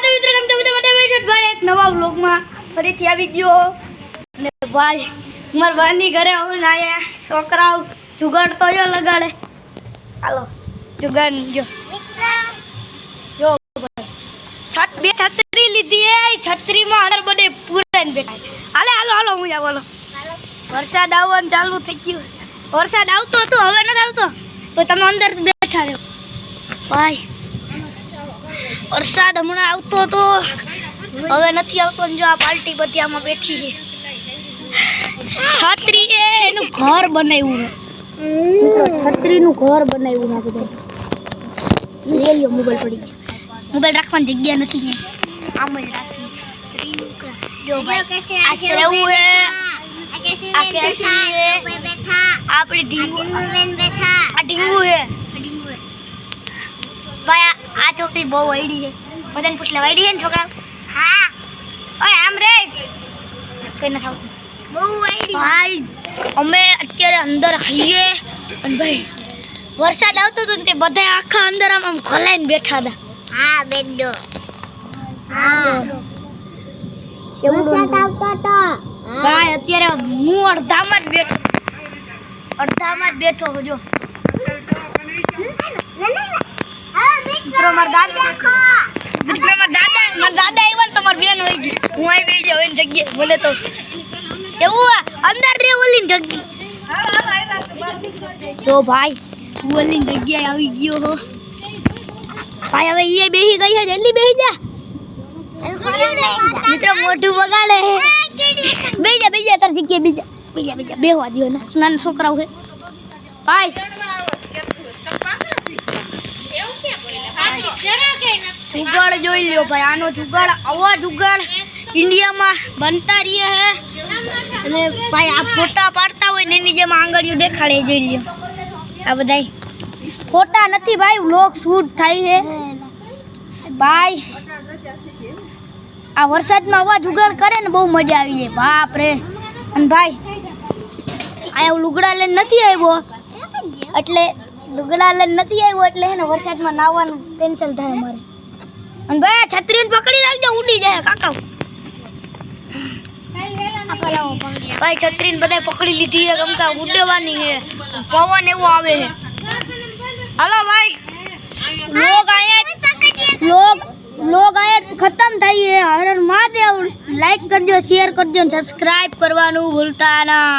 ભાઈ એક નવા વ્લોગમાં ફરીથી આવી ગયો ને ભાઈ મારા ભાઈની ઘરે હું આયા છોકરાઓ જુગાડ તો જો લગાડે હાલો જુગાડ જો જો ભાઈ બે છત્રી લીધી હે છત્રીમાં અંદર બધે પૂરાઈને બેઠા હાલે હાલો હાલો હું જાવ હાલો વરસાદ આવવાનું ચાલુ થઈ ગયું વરસાદ આવતો હતો હવે નથી આવતો તો તમે અંદર બેઠા રહ્યો ભાઈ વરસાદ હમણાં આવતો હતો હવે નથી આવતો જો આ પાર્ટી બધી આમાં બેઠી છે છત્રી એ એનું ઘર બનાવ્યું છે છત્રીનું ઘર બનાવ્યું છે બધા લઈ લ્યો મોબાઈલ પડી ગયો મોબાઈલ રાખવાની જગ્યા નથી આમ જ રાખી જો ભાઈ આ સેવ હે આ કેસી હે આપણી ઢીંગુ બેઠા આ ઢીંગુ હે ભાઈ આ છોકરી બહુ વૈડી છે બધાને પૂછ લે વૈડી છે ને છોકરા હા ઓય આમ રે કઈ ન થાવ બહુ વૈડી ભાઈ અમે અત્યારે અંદર આવીએ અને ભાઈ વરસાદ આવતો હતો ને તે બધા આખા અંદર આમ ખોલાઈને બેઠા હતા હા બેડો હા વરસાદ આવતો હતો ભાઈ અત્યારે હું અડધામાં જ બેઠો છું જો મિત્રો મારા દાદા આવ્યા ને તમારી બેન હોય ગઈ હું આવી બેસી જાવ એની જગ્યાએ બોલે તો એવું અંદર રે ઓલી જગ્યાએ તો ભાઈ હું ઓલી જગ્યાએ આવી ગયો હો ભાઈ હવે એ બેસી ગઈ છે જલ્દી બેસી જા મિત્રો મોઢું બગાડે બેસી જા તાર જગ્યાએ બીજા બેહવા દો ને નાના છોકરાઓ છે ભાઈ જુગાડ જોઈ લ્યો ભાઈ આનો જુગાડ આવા જુગાડ ઇન્ડિયામાં બનતા રહ્યા હે અને ભાઈ આ ફોટા પાડતા હોય ને એની જેમ આંગળીઓ દેખાડે જોઈ લ્યો આ બધા ફોટા નથી ભાઈ વ્લોગ શૂટ થાય છે ભાઈ આ વરસાદમાં આવા જુગાડ કરે ને બહુ મજા આવી જાય બાપ રે અને ભાઈ આ લુગડા લઈને નથી આવ્યો એટલે લુગડા લઈને નથી આવ્યો એટલે એને વરસાદમાં નાવાનું ટેન્શન થાય મારે અને ભાઈ છત્રીને પકડી રાખજો ઉડી જાય કાકા ભાઈ છત્રીને બધા પકડી લીધી છે કેમ કે ઉડવાની છે પવન એવો આવે છે હાલો ભાઈ લોગ આયા ખતમ થઈ છે હર મહાદેવ લાઈક કરજો શેર કરજો સબસ્ક્રાઇબ કરવાનું ભૂલતા ના।